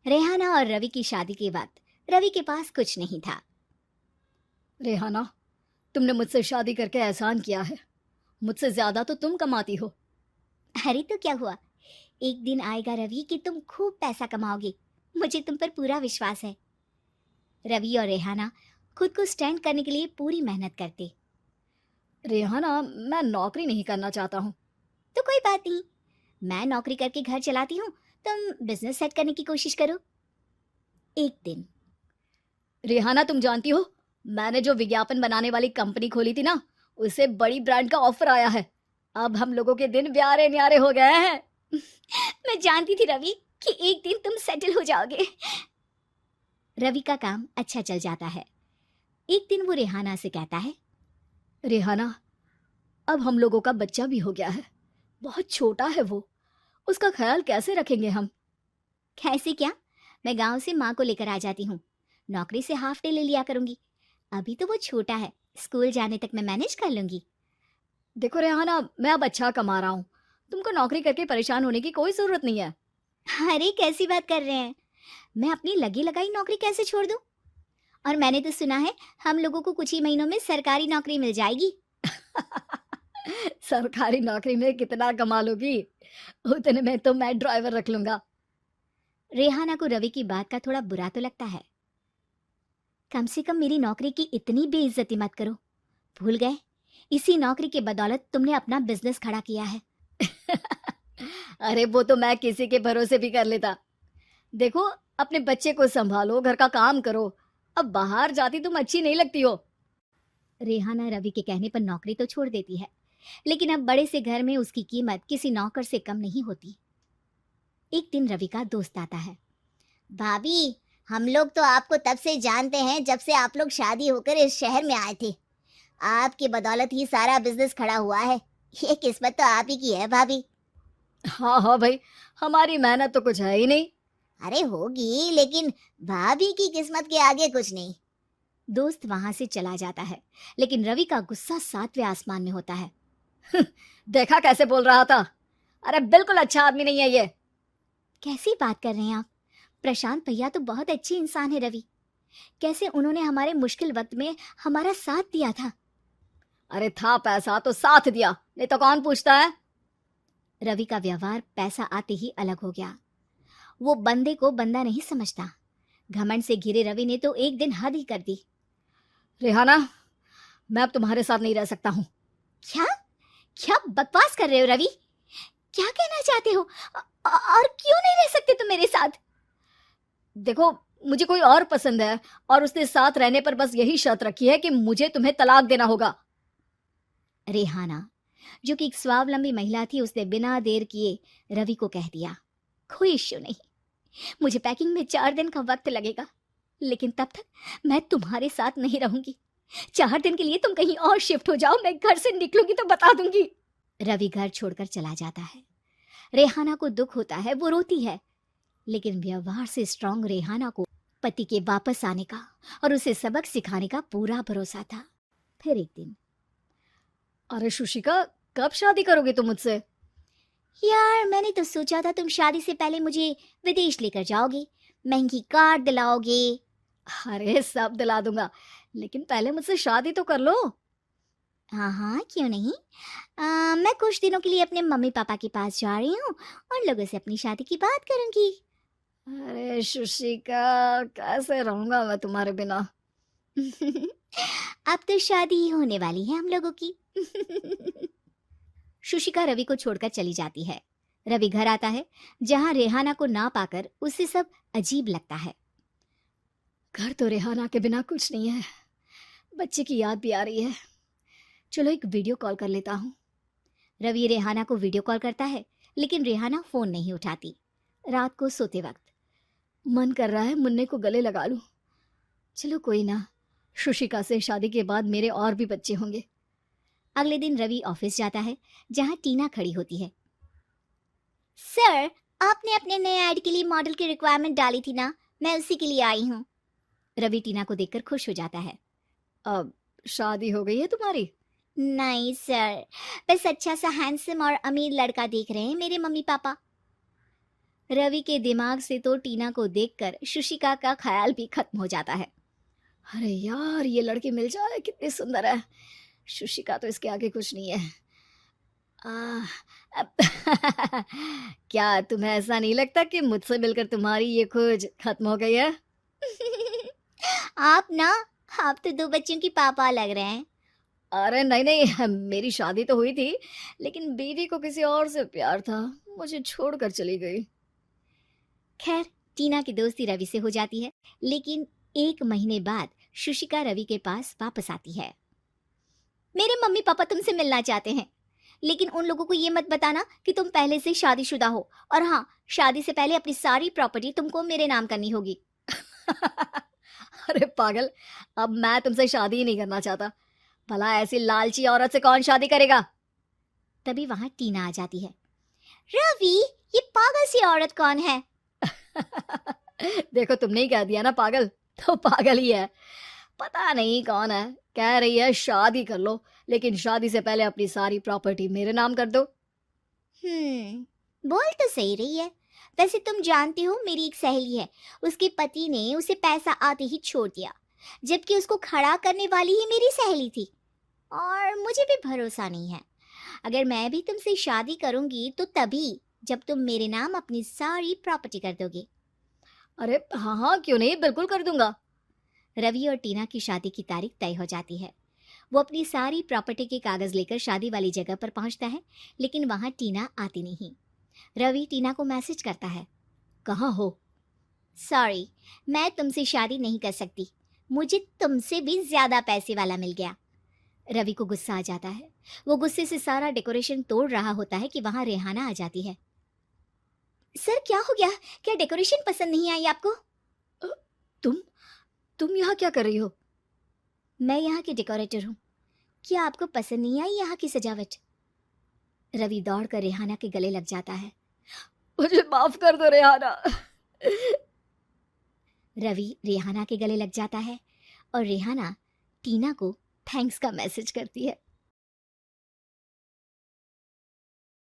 रेहाना और रवि की शादी के बाद रवि के पास कुछ नहीं था। रेहाना, तुमने मुझसे शादी करके एहसान किया है। मुझसे ज्यादा तो तुम कमाती हो। अरे तो क्या हुआ, एक दिन आएगा रवि कि तुम खूब पैसा कमाओगे। मुझे तुम पर पूरा विश्वास है। रवि और रेहाना खुद को स्टैंड करने के लिए पूरी मेहनत करते। रेहाना, मैं नौकरी नहीं करना चाहता हूँ। तो कोई बात नहीं, मैं नौकरी करके घर चलाती हूँ, तुम बिजनेस सेट करने की कोशिश करो। एक दिन। रेहाना, तुम जानती हो, मैंने जो विज्ञापन बनाने वाली कंपनी खोली थी ना, उसे बड़ी ब्रांड का ऑफर आया है। अब हम लोगों के दिन ब्यारे न्यारे हो गए हैं। मैं जानती थी रवि कि एक दिन तुम सेटल हो जाओगे। रवि का काम अच्छा चल जाता है। एक दिन वो रेहाना से कहता है, रेहाना, अब हम लोगों का बच्चा भी हो गया है। बहुत छोटा है वो। उसका ख्याल कैसे रखेंगे हम? कैसे क्या, मैं गांव से माँ को लेकर आ जाती हूँ। नौकरी से हाफ डे ले लिया करूंगी। अभी तो वो छोटा है, स्कूल जाने तक मैं मैनेज कर लूंगी। देखो रेहाना, मैं अब अच्छा कमा रहा हूँ। तुमको नौकरी करके परेशान होने की कोई जरूरत नहीं है। अरे कैसी बात कर रहे हैं, मैं अपनी लगी लगाई नौकरी कैसे छोड़ दूं? और मैंने तो सुना है हम लोगों को कुछ ही महीनों में सरकारी नौकरी मिल जाएगी। सरकारी नौकरी में कितना कमा लोगी? उतने में तो मैं ड्राइवर रख लूंगा। रेहाना को रवि की बात का थोड़ा बुरा तो लगता है। कम से कम मेरी नौकरी की इतनी बेइज्जती मत करो। भूल गए, इसी नौकरी के बदौलत तुमने अपना बिजनेस खड़ा किया है। अरे वो तो मैं किसी के भरोसे भी कर लेता। देखो, अपने बच्चे को संभालो, घर का काम करो। अब बाहर जाती तुम अच्छी नहीं लगती हो। रेहाना रवि के कहने पर नौकरी तो छोड़ देती है, लेकिन अब बड़े से घर में उसकी कीमत किसी नौकर से कम नहीं होती। एक दिन रवि का दोस्त आता है। भाभी, हम लोग तो आपको तब से जानते हैं जब से आप लोग शादी होकर इस शहर में आए थे। आपकी बदौलत ही सारा बिजनेस खड़ा हुआ है। ये किस्मत तो आप ही की है भाभी। हाँ हाँ भाई, हमारी मेहनत तो कुछ है ही नहीं। अरे होगी, लेकिन भाभी की किस्मत के आगे कुछ नहीं। दोस्त वहां से चला जाता है, लेकिन रवि का गुस्सा सातवें आसमान में होता है। देखा कैसे बोल रहा था? अरे बिल्कुल अच्छा आदमी नहीं है ये। कैसी बात कर रहे हैं आप? प्रशांत भैया तो बहुत अच्छे इंसान है रवि। कैसे उन्होंने हमारे मुश्किल वक्त में हमारा साथ दिया था। अरे था पैसा तो साथ दिया, नहीं तो कौन पूछता है? रवि का व्यवहार पैसा आते ही अलग हो गया। वो बंदे को बंदा नहीं समझता। घमंड से घिरे रवि ने तो एक दिन हद ही कर दी। रेहाना, मैं अब तुम्हारे साथ नहीं रह सकता हूँ। क्या? क्या बकवास कर रहे हो रवि? क्या कहना चाहते हो? और क्यों नहीं रह सकते तुम मेरे साथ? देखो, मुझे कोई और पसंद है, और उसने साथ रहने पर बस यही शर्त रखी है कि मुझे तुम्हें तलाक देना होगा। रेहाना, जो कि एक स्वावलंबी महिला थी, उसने बिना देर किए रवि को कह दिया, कोई इश्यू नहीं, मुझे पैकिंग में 4 दिन का वक्त लगेगा, लेकिन तब तक मैं तुम्हारे साथ नहीं रहूंगी। 4 दिन के लिए तुम कहीं और शिफ्ट हो जाओ, मैं घर से निकलूंगी तो बता दूंगी। रवि घर छोड़कर चला जाता है। रेहाना को दुख होता है, वो रोती है, लेकिन व्यवहार से स्ट्रांग रेहाना को पति के वापस आने का और उसे सबक सिखाने का पूरा भरोसा था। फिर एक दिन, अरे शुशिका, कब शादी करोगे तुम मुझसे? यार मैंने तो सोचा था तुम शादी से पहले मुझे विदेश लेकर जाओगे, महंगी कार दिलाओगे। अरे सब दिला दूंगा, लेकिन पहले मुझसे शादी तो कर लो। हाँ हाँ, क्यों नहीं। मैं कुछ दिनों के लिए अपने मम्मी पापा के पास जा रही हूँ और लोगों से अपनी शादी की बात करूंगी। अरे शुशिका, कैसे रहूंगा मैं तुम्हारे बिना? अब तो शादी ही होने वाली है हम लोगों की। शुशिका रवि को छोड़कर चली जाती है। रवि घर आता है, जहां रेहाना को ना पाकर उसे सब अजीब लगता है। घर तो रेहाना के बिना कुछ नहीं है। बच्चे की याद भी आ रही है। चलो एक वीडियो कॉल कर लेता हूँ। रवि रेहाना को वीडियो कॉल करता है, लेकिन रेहाना फोन नहीं उठाती। रात को सोते वक्त, मन कर रहा है मुन्ने को गले लगा लूं। चलो कोई ना, शुशिका से शादी के बाद मेरे और भी बच्चे होंगे। अगले दिन रवि ऑफिस जाता है, जहां टीना खड़ी होती है। सर, आपने अपने नए ऐड के लिए मॉडल की रिक्वायरमेंट डाली थी ना, मैं उसी के लिए आई हूँ। रवि टीना को देखकर खुश हो जाता है। अब शादी हो गई है तुम्हारी? नहीं सर, बस अच्छा सा हैंडसम और अमीर लड़का देख रहे हैं मेरे मम्मी पापा। रवि के दिमाग से तो टीना को देखकर शुशिका का ख्याल भी खत्म हो जाता है। अरे यार, ये लड़की मिल जाए कितनी सुंदर है। शुशिका तो इसके आगे कुछ नहीं है। आह, अब क्या तुम्हें ऐसा नहीं लगता कि मुझसे मिलकर तुम्हारी ये खोज खत्म हो गई है? आप ना, आप तो 2 बच्चों की पापा लग रहे हैं। अरे नहीं नहीं, मेरी शादी तो हुई थी, लेकिन बीवी को किसी और से प्यार था, मुझे छोड़कर चली गई। खैर, टीना की दोस्ती रवि से हो जाती है, लेकिन 1 महीने बाद शुशिका रवि के पास वापस आती है। मेरे मम्मी पापा तुमसे मिलना चाहते हैं, लेकिन उन लोगों को ये मत बताना कि तुम पहले से शादीशुदा हो, और हाँ, शादी से पहले अपनी सारी प्रॉपर्टी तुमको मेरे नाम करनी होगी। अरे पागल, अब मैं तुमसे शादी ही नहीं करना चाहता। भला ऐसी लालची औरत से कौन शादी करेगा? तभी वहां टीना आ जाती है। रवि, ये पागल सी औरत कौन है? देखो, तुमने ही कह दिया ना पागल, तो पागल ही है। पता नहीं कौन है, कह रही है शादी कर लो, लेकिन शादी से पहले अपनी सारी प्रॉपर्टी मेरे नाम कर दो। बोल तो सही रही है। वैसे तुम जानती हो, मेरी एक सहेली है, उसके पति ने उसे पैसा आते ही छोड़ दिया, जबकि उसको खड़ा करने वाली ही मेरी सहेली थी। और मुझे भी भरोसा नहीं है। अगर मैं भी तुमसे शादी करूंगी तो तभी जब तुम मेरे नाम अपनी सारी प्रॉपर्टी कर दोगे। अरे हाँ हाँ, क्यों नहीं, बिल्कुल कर दूंगा। रवि और टीना की शादी की तारीख तय हो जाती है। वो अपनी सारी प्रॉपर्टी के कागज लेकर शादी वाली जगह पर पहुंचता है, लेकिन वहां टीना आती नहीं। रवि टीना को मैसेज करता है। कहाँ हो? सॉरी, मैं तुमसे शादी नहीं कर सकती, मुझे तुमसे भी ज्यादा पैसे वाला मिल गया। रवि को गुस्सा आ जाता है। वो गुस्से से सारा डेकोरेशन तोड़ रहा होता है कि वहां रेहाना आ जाती है। सर, क्या हो गया? क्या डेकोरेशन पसंद नहीं आई आपको? अ, तुम तुम यहाँ क्या कर रही हो? मैं यहाँ की डेकोरेटर हूँ। क्या आपको पसंद नहीं आई यहाँ की सजावट? रवि दौड़कर रेहाना के गले लग जाता है। मुझे माफ कर दो रेहाना। रवि रेहाना के गले लग जाता है और रेहाना टीना को थैंक्स का मैसेज करती है।